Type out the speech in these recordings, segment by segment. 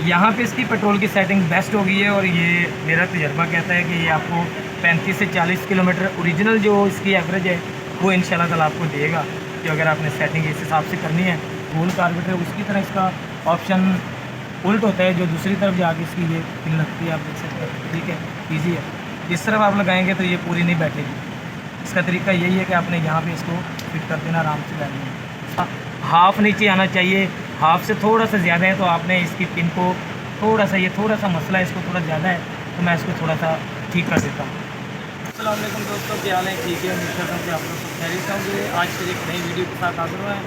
यहाँ पे इसकी पेट्रोल की सेटिंग बेस्ट हो गई है और ये मेरा तजर्बा कहता है कि ये आपको 35 से 40 किलोमीटर ओरिजिनल जो इसकी एवरेज है वो इंशाल्लाह ताला आपको देगा। कि अगर आपने सेटिंग इस हिसाब से करनी है गोल कार्बेटर उसकी तरह इसका ऑप्शन उल्ट होता है, जो दूसरी तरफ जाके इसकी ये पिन लगती है, आप देख सकते हैं। ठीक है, ईजी है। इस तरफ आप लगाएंगे तो ये पूरी नहीं बैठेगी। इसका तरीका यही है कि आपने यहाँ पे इसको फिट कर देना, आराम से बैठ देना। हाफ नीचे आना चाहिए, हाफ से थोड़ा सा ज़्यादा है तो आपने इसकी पिन को थोड़ा सा, ये थोड़ा सा मसला है, इसको थोड़ा ज़्यादा है तो मैं इसको थोड़ा सा ठीक कर देता हूँ। अस्सलाम वालेकुम दोस्तों, क्या हाल है? ठीक है, उम्मीद करता हूँ कि आप लोग सब खैरियत होंगे। आज फिर एक नई वीडियो के साथ हाजिर हुआ है।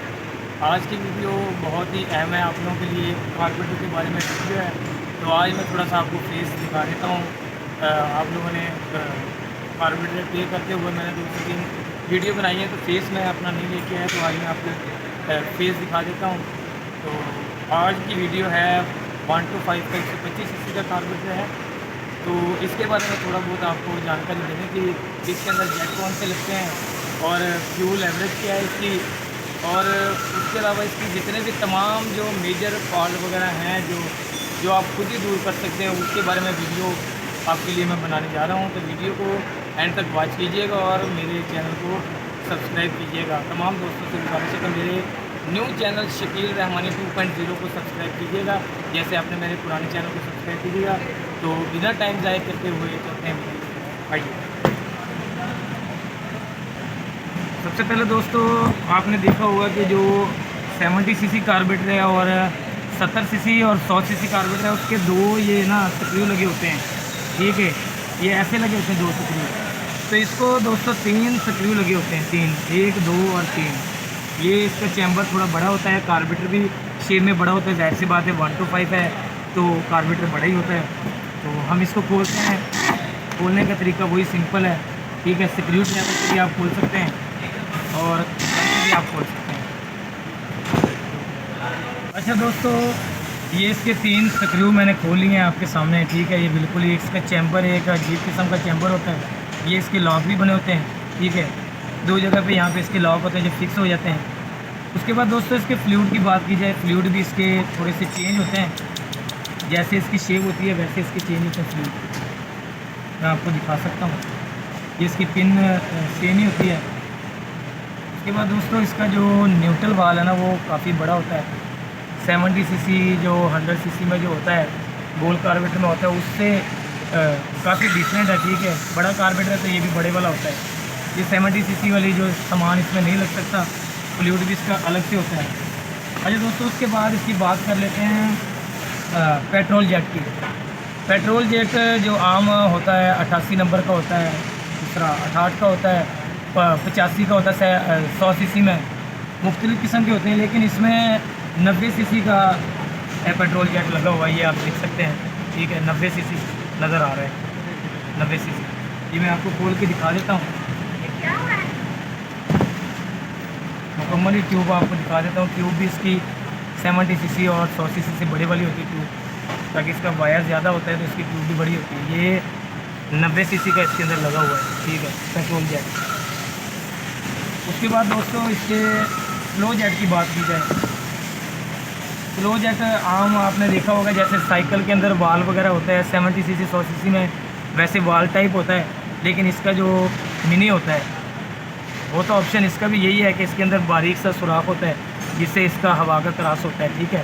आज की वीडियो बहुत ही अहम है आप लोगों के लिए, कार्बेटर के बारे में वीडियो है। तो आज मैं थोड़ा सा आपको फेस दिखा देता हूँ। आप लोगों ने कार्बेटर पे करते हुए मैंने 2-3 वीडियो बनाई है, तो फेस मैं अपना नहीं लेके आया, तो आज मैं आपको फेस दिखा देता हूँ। तो आज की वीडियो है 125 का 125 सीसी का कार्बेटर है। तो इसके बारे में थोड़ा बहुत आपको जानकारी देने की, इसके अंदर जेट कौन से लगते हैं और फ्यूल एवरेज क्या है इसकी, और उसके अलावा इसकी जितने भी तमाम जो मेजर फॉल्ट वगैरह हैं जो आप खुद ही दूर कर सकते हैं, उसके बारे में वीडियो आपके लिए मैं बनाने जा रहा हूँ। तो वीडियो को एंड तक वॉच कीजिएगा और मेरे चैनल को सब्सक्राइब कीजिएगा। तमाम दोस्तों से गुजारिश है कि मेरे न्यू चैनल शकील रहमानी 2.0 को सब्सक्राइब कीजिएगा, जैसे आपने मेरे पुराने चैनल को सब्सक्राइब कीजिएगा। तो बिना टाइम ज़ाया करते हुए चलते हैं। आइए, सबसे पहले दोस्तों आपने देखा होगा कि जो 70 सीसी कार्बेटर है और 70 सीसी और 100 सीसी कार्बेटर है, उसके दो ये ना स्क्रू लगे होते हैं। ठीक है, ये ऐसे लगे होते हैं 2 स्क्रू। तो इसको दोस्तों 3 स्क्रू लगे होते हैं, 3, 1, 2 और 3। ये इसका चैम्बर थोड़ा बड़ा होता है, कार्बेटर भी शेप में बड़ा होता है, जाहिर सी बात है 125 है तो कार्बेटर बड़ा ही होता है। तो हम इसको खोलते हैं, खोलने का तरीका वही सिंपल है। ठीक है, स्क्रू ड्राइवर से भी आप खोल सकते हैं और भी आप खोल सकते हैं। अच्छा दोस्तों, ये इसके 3 स्क्रू मैंने खोल लिए हैं आपके सामने। ठीक है, ये बिल्कुल ही इसका चैम्बर एक अजीब किस्म का चैम्बर होता है। ये इसके लॉक भी बने होते हैं। ठीक है, 2 जगह पे यहाँ पे इसके लॉक होते हैं जो फिक्स हो जाते हैं। उसके बाद दोस्तों इसके फ्लूइड की बात की जाए, फ्लूइड भी इसके थोड़े से चेंज होते हैं, जैसे इसकी शेप होती है वैसे इसके चेंज होते हैं फ्लूइड। मैं आपको दिखा सकता हूँ, ये इसकी पिन सेम ही होती है। उसके बाद दोस्तों इसका जो न्यूट्रल वाल है ना वो काफ़ी बड़ा होता है। 70 सीसी जो 100 सीसी में जो होता है गोल कार्बेटर में होता है उससे काफ़ी डिफरेंट है। ठीक है, बड़ा कार्बेटर है तो ये भी बड़े वाला होता है। ये 70 सीसी वाली जो सामान इसमें नहीं लग सकता, फ्लूइड भी इसका अलग से होता है। अच्छा दोस्तों, उसके बाद इसकी बात कर लेते हैं पेट्रोल जेट की। पेट्रोल जेट जो आम होता है 88 नंबर का होता है, दूसरा 68 का होता है, 85 का होता है, 100 सीसी में मुख्तलिफ़ किस्म के होते हैं। लेकिन इसमें 90 सीसी का पेट्रोल जेट लगा हुआ है, ये आप देख सकते हैं। ठीक है, 90 सीसी नज़र आ रहा है, 90 सीसी। ये मैं आपको खोल के दिखा देता हूँ, मुकम्मल ही ट्यूब आपको दिखा देता हूँ। ट्यूब भी इसकी 70 सीसी और 100 सीसी से बड़ी वाली होती है ट्यूब, ताकि इसका वायर ज़्यादा होता है तो इसकी ट्यूब भी बड़ी होती है। ये 90 सीसी का इसके अंदर लगा हुआ है। ठीक है, पेट्रोल जेट। उसके बाद दोस्तों इसके फ्लो जेट की बात की जाए, फ्लो जेट आम आपने देखा होगा जैसे साइकिल के अंदर वाल वगैरह होता है 70 सीसी 100 सीसी में, वैसे वाल टाइप होता है। लेकिन इसका जो मिनी होता है वो तो ऑप्शन इसका भी यही है कि इसके अंदर बारीक सा सुराख होता है जिससे इसका हवा का क्रॉस होता है। ठीक है,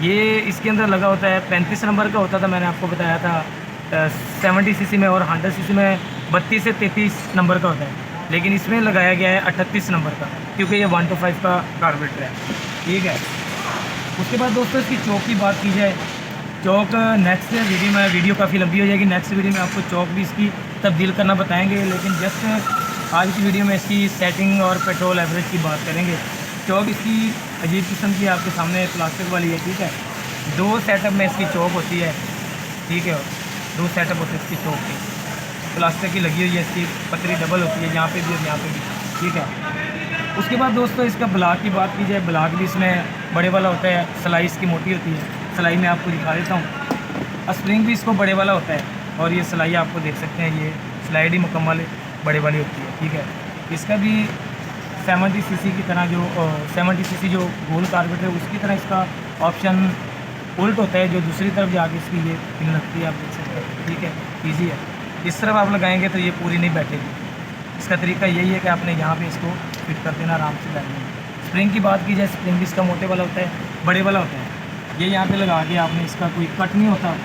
ये इसके अंदर लगा होता है 35 नंबर का होता था, मैंने आपको बताया था 70 सीसी में, और 100 सीसी में 32 से 33 नंबर का होता है। लेकिन इसमें लगाया गया है 38 नंबर का, क्योंकि ये 125 का कार्बेटर है। ठीक है, उसके बाद दोस्तों इसकी चौक की बात की जाए, चौक नेक्स्ट वीडियो में, वीडियो काफ़ी लंबी हो जाएगी, नेक्स्ट वीडियो में आपको चौक भी इसकी तब्दील करना बताएंगे। लेकिन जस्ट आज की वीडियो में इसकी सेटिंग और पेट्रोल एवरेज की बात करेंगे। चौक इसकी अजीब किस्म की आपके सामने प्लास्टिक वाली है। ठीक है, 2 सेटअप में इसकी चौक होती है। ठीक है, 2 सेटअप होते हैं इसकी चौक की, प्लास्टिक की लगी हुई है, इसकी पतरी डबल होती है, यहाँ पे भी और यहाँ पे भी। ठीक है, उसके बाद दोस्तों इसका ब्लॉक की बात की जाए, ब्लॉक भी इसमें बड़े वाला होता है, सिलाई इसकी मोटी होती है। सिलाई मैं आपको दिखा देता हूँ, स्प्रिंग भी इसको बड़े वाला होता है, और ये सिलाई आपको देख सकते हैं, ये स्लाइड ही मुकम्मल बड़े वाली होती है। ठीक है, इसका भी 70 सीसी की तरह जो 70 सीसी जो गोल कार्बेटर है उसकी तरह इसका ऑप्शन उल्ट होता है, जो दूसरी तरफ जाके इसकी ये पिन लगती है, आप देख सकते हैं। ठीक है, ईजी है। इस तरफ आप लगाएंगे तो ये पूरी नहीं बैठेगी। इसका तरीका यही है कि आपने यहाँ पे इसको फिट कर देना आराम से बैठ में। स्प्रिंग की बात की जाए, स्प्रिंग इसका मोटे वाला होता है, बड़े वाला होता है। ये यहाँ पे लगा के आपने, इसका कोई कट नहीं होता।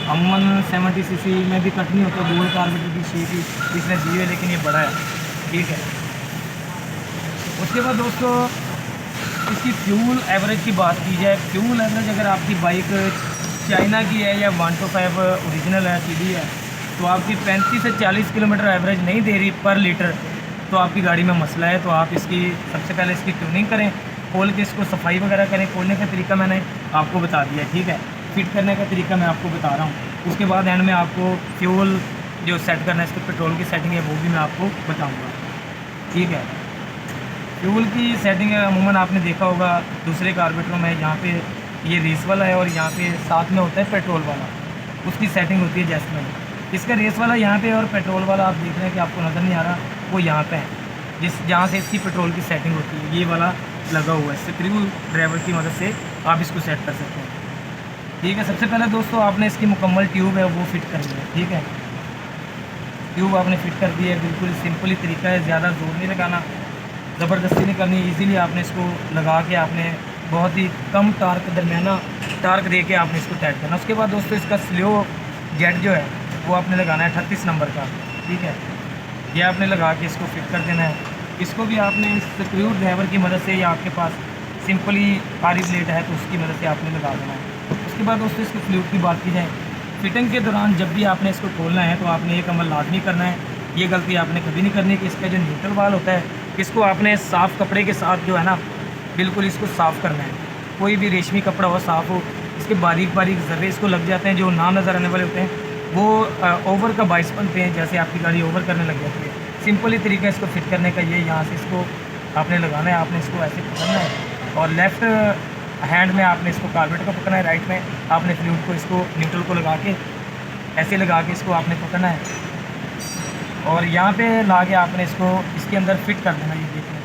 अमूमन 70 सीसी में भी कट नहीं होता, गोल कार्बोरेटर की शेप ही इसने दी है, लेकिन ये बड़ा है। ठीक है, उसके बाद दोस्तों इसकी फ्यूल एवरेज की बात की जाए, फ्यूल एवरेज अगर आपकी बाइक चाइना की है या 125 ओरिजिनल है, सीधी है, तो आपकी 35 से 40 किलोमीटर एवरेज नहीं दे रही पर लीटर, तो आपकी गाड़ी में मसला है। तो आप इसकी सबसे पहले इसकी ट्यूनिंग करें, खोल के इसको सफाई वगैरह करें। खोलने का तरीका मैंने आपको बता दिया है, ठीक है। फिट करने का तरीका मैं आपको बता रहा हूँ। उसके बाद एंड में आपको फ्यूल जो सेट करना है, इसके पेट्रोल की सेटिंग है, वो भी मैं आपको बताऊँगा, ठीक है। फ्यूल की सेटिंग है, अमूमन आपने देखा होगा दूसरे कार्बोरेटरों में, यहाँ पे ये रेस वाला है और यहाँ पे साथ में होता है पेट्रोल वाला, उसकी सेटिंग होती है एडजस्टमेंट। इसका रेस वाला यहाँ पे और पेट्रोल वाला आप देख रहे हैं कि आपको नज़र नहीं आ रहा, वो यहाँ पे है, जहाँ से इसकी पेट्रोल की सेटिंग होती है, ये वाला लगा हुआ है। स्क्रू ड्राइवर की मदद से आप इसको सेट कर सकते हैं, ठीक है। सबसे पहले दोस्तों आपने इसकी मुकम्मल ट्यूब है वो फिट करनी है, ठीक है। ट्यूब आपने फिट कर दी है, बिल्कुल सिंपल ही तरीका है, ज़्यादा जोर नहीं लगाना, ज़बरदस्ती नहीं करनी, इजीली आपने इसको लगा के आपने बहुत ही कम टार्क, दरमियाना टार्क दे के आपने इसको टाइट करना। उसके बाद दोस्तों इसका स्लो जेट जो है वो आपने लगाना है 38 नंबर का, ठीक है। ये आपने लगा के इसको फिट कर देना है। इसको भी आपने स्क्रू ड्राइवर की मदद से, या आपके पास सिंपली कारी प्लेट है तो उसकी मदद से आपने लगा देना है। उसके बाद दोस्तों इसकी फ्लूइड की बात की जाए, फिटिंग के दौरान जब भी आपने इसको खोलना है तो आपने एक अमल लाजमी करना है, ये गलती आपने कभी नहीं करनी कि इसका जो न्यूट्रल वाल होता है, इसको आपने साफ़ कपड़े के साथ जो है ना, बिल्कुल इसको साफ़ करना है। कोई भी रेशमी कपड़ा हो, साफ़ हो, इसके बारीक बारीक ज़र्रे इसको लग जाते हैं जो ना नज़र आने वाले होते हैं, वो ओवर का बाइस बनते हैं, जैसे आपकी गाड़ी ओवर करने लग जाती है। सिंपल ही तरीका इसको फिट करने का ये, यहाँ से इसको आपने लगाना है, आपने इसको ऐसे पकड़ना है और लेफ़्ट हैंड में आपने इसको कार्बोरेटर को पकड़ना है, राइट में आपने फ्लूइड को, इसको न्यूट्रल को लगा के ऐसे लगा के इसको आपने पकड़ना है और यहाँ पे ला के आपने इसको इसके अंदर फिट कर देना। ये देखिए,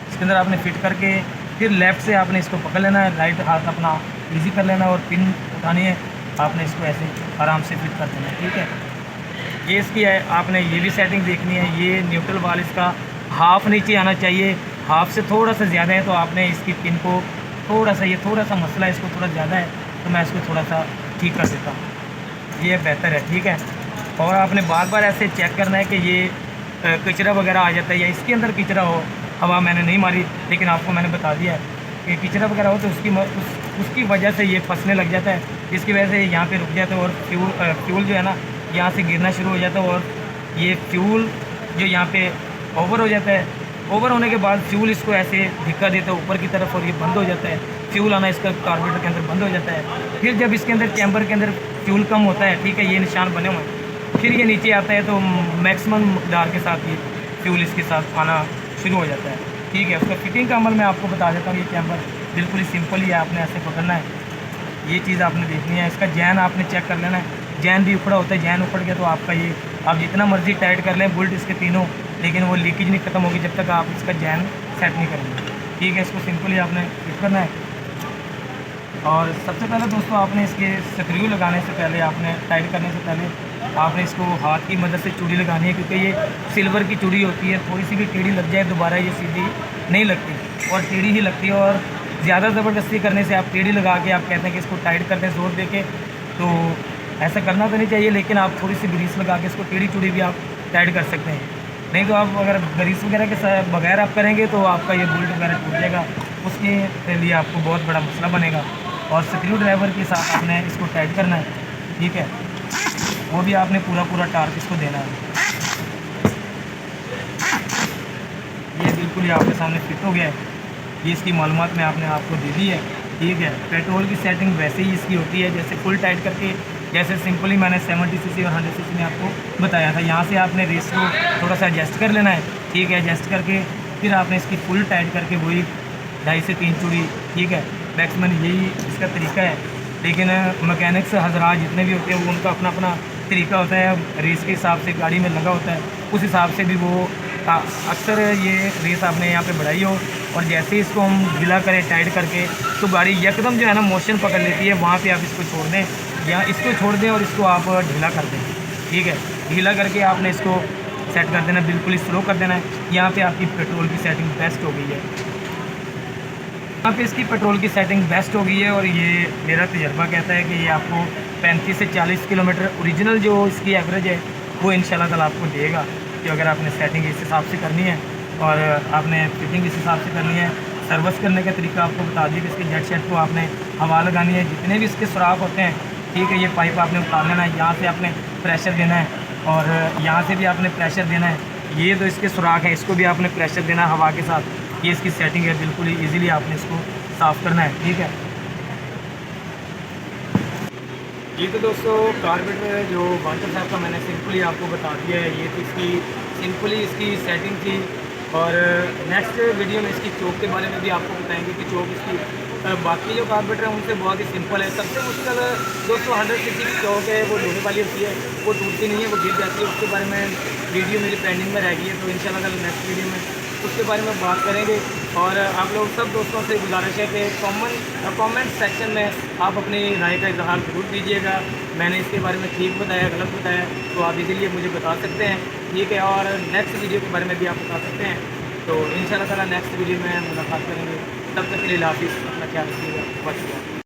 इसके अंदर आपने फिट करके फिर लेफ़्ट से आपने इसको पकड़ लेना है, राइट हाथ अपना ईजी कर लेना और पिन उठानी है, आपने इसको ऐसे आराम से फिट कर देना है, ठीक है। ये इसकी है, आपने ये भी सेटिंग देखनी है। ये न्यूट्रल वाल इसका हाफ़ नीचे आना चाहिए, हाफ़ से थोड़ा सा ज़्यादा है तो आपने इसकी पिन को थोड़ा सा, ये थोड़ा सा मसला है, इसको थोड़ा ज़्यादा है तो मैं इसको थोड़ा सा ठीक कर देता हूँ, ये बेहतर है, ठीक है। और आपने बार बार ऐसे चेक करना है कि ये कचरा वगैरह आ जाता है या इसके अंदर कचरा हो, हवा मैंने नहीं मारी लेकिन आपको मैंने बता दिया है कि कचरा वगैरह हो तो उसकी वजह से ये फंसने लग जाता है, जिसकी वजह से यहाँ पे रुक जाता है और फ्यूल जो है ना यहाँ से गिरना शुरू हो जाता है और ये फ्यूल जो यहाँ पे ओवर हो जाता है, ओवर होने के बाद फ्यूल इसको ऐसे धिक्का देता है ऊपर की तरफ और ये बंद हो जाता है, फ्यूल आना इसका कार्बोरेटर के अंदर बंद हो जाता है। फिर जब इसके अंदर चैम्बर के अंदर फ्यूल कम होता है, ठीक है, ये निशान बने हुए हैं, फिर ये नीचे आता है तो मैक्सिमम मकदार के साथ ये फ्यूल इसके साथ आना शुरू हो जाता है, ठीक है। उसका फिटिंग का अमल मैं आपको बता देता हूँ। ये चैम्बर बिल्कुल ही सिंपल ही है, आपने ऐसे पकड़ना है, ये चीज़ आपने देखनी है। इसका जैन आपने चेक कर लेना है, जैन भी उपड़ा होता है, जैन उपड़ गया तो आपका ये, आप जितना मर्जी टाइट कर लें बुल्ट इसके तीनों, लेकिन वो लीकेज नहीं ख़त्म होगी जब तक आप इसका जैन सेट नहीं करेंगे, ठीक है। इसको सिंपली आपने फिट करना है और सबसे पहले दोस्तों आपने इसके स्क्रू लगाने से पहले, आपने टाइट करने से पहले आपने इसको हाथ की मदद से चूड़ी लगानी है, क्योंकि ये सिल्वर की चूड़ी होती है, थोड़ी सी भी टेढ़ी लग जाए दोबारा ये सीधी नहीं लगती और टेढ़ी ही लगती है। और ज़्यादा ज़बरदस्ती करने से, आप टेढ़ी लगा के आप कहते हैं कि इसको टाइट कर दें ज़ोर दे के, तो ऐसा करना तो नहीं चाहिए, लेकिन आप थोड़ी सी ग्रीस लगा के इसको टेढ़ी चूड़ी भी आप टाइट कर सकते हैं। नहीं तो आप अगर ग्रीस वगैरह के साथ बगैर आप करेंगे तो आपका ये बोल्ट वगैरह टूट जाएगा, उसके लिए आपको बहुत बड़ा मसला बनेगा। और स्क्रू ड्राइवर के साथ आपने इसको टाइट करना है, ठीक है, वो भी आपने पूरा टार्क इसको देना है। ये बिल्कुल ही आपके सामने फिट हो गया है, ये इसकी मालूमात मैं आपने आपको दे दी है, ठीक है। पेट्रोल की सेटिंग वैसे ही इसकी होती है, जैसे फुल टाइट करके, जैसे सिंपली मैंने 70 सीसी और 100 सीसी में आपको बताया था। यहाँ से आपने रेस को थोड़ा सा एडजस्ट कर लेना है, ठीक है। एडजस्ट करके फिर आपने इसकी फुल टाइट करके वही 2.5 से 3 चूड़ी, ठीक है, मैक्सिमम यही इसका तरीका है। लेकिन मैकेनिक्स हजरात जितने भी होते हैं वो उनका अपना अपना तरीका होता है, रेस के हिसाब से गाड़ी में लगा होता है, उस हिसाब से भी वो अक्सर ये रेस आपने यहाँ पे बढ़ाई हो और जैसे ही इसको हम ढीला करें टाइट करके तो गाड़ी यकदम जो है ना मोशन पकड़ लेती है। वहाँ पे आप इसको छोड़ दें या इसको छोड़ दें और इसको आप ढीला कर दें, ठीक है। ढीला करके आपने इसको सेट कर देना, बिल्कुल ही स्लो कर देना है। यहाँ पे आपकी पेट्रोल की सेटिंग बेस्ट हो गई है, यहाँ पे इसकी पेट्रोल की सेटिंग बेस्ट हो गई है। और ये मेरा तजर्बा कहता है कि ये आपको 35 से 40 किलोमीटर ओरिजिनल जो इसकी एवरेज है वो इंशाल्लाह ताला आपको देगा। कि अगर आपने सेटिंग इस हिसाब से करनी है और आपने फिटिंग इस हिसाब से करनी है। सर्विस करने का तरीका आपको बता दिया कि इसके जेट शेट को आपने हवा लगानी है, जितने भी इसके सुराख होते हैं, ठीक है, ये पाइप आपने उतार लेना है, यहाँ से आपने प्रेशर देना है और यहाँ से भी आपने प्रेशर देना है। ये तो इसके सुराख हैं, इसको भी आपने प्रेशर देना है हवा के साथ। ये इसकी सेटिंग है, बिल्कुल ही ईज़िली आपने इसको साफ़ करना है, ठीक है। ये तो दोस्तों कार्बेटर जो वांटर साहब का मैंने सिंपली आपको बता दिया है। ये तो इसकी सिंपली इसकी सेटिंग थी। और नेक्स्ट वीडियो में इसकी चोक के बारे में भी आपको बताएंगे कि चोक इसकी बाकी जो कार्बेटर है उनसे बहुत ही सिंपल है। सबसे मुश्किल दोस्तों 100 सीसी की चोक है, वो लोहे वाली होती है, वो टूटती नहीं है, वो गिर जाती है। उसके बारे में वीडियो मेरी पेंडिंग में रह गई है, तो इंशाल्लाह नेक्स्ट वीडियो में उसके बारे में बात करेंगे। और आप लोग सब दोस्तों से गुजारिश है कि कमेंट सेक्शन में आप अपनी राय का इजहार ज़रूर कीजिएगा। मैंने इसके बारे में ठीक बताया, गलत बताया, तो आप इसीलिए मुझे बता सकते हैं, ठीक है। और नेक्स्ट वीडियो के बारे में भी आप बता सकते हैं। तो इंशाल्लाह ताला नेक्स्ट वीडियो में मुलाकात करेंगे। तब तक के लिए हाफिज़, अपना ख्याल रखिएगा।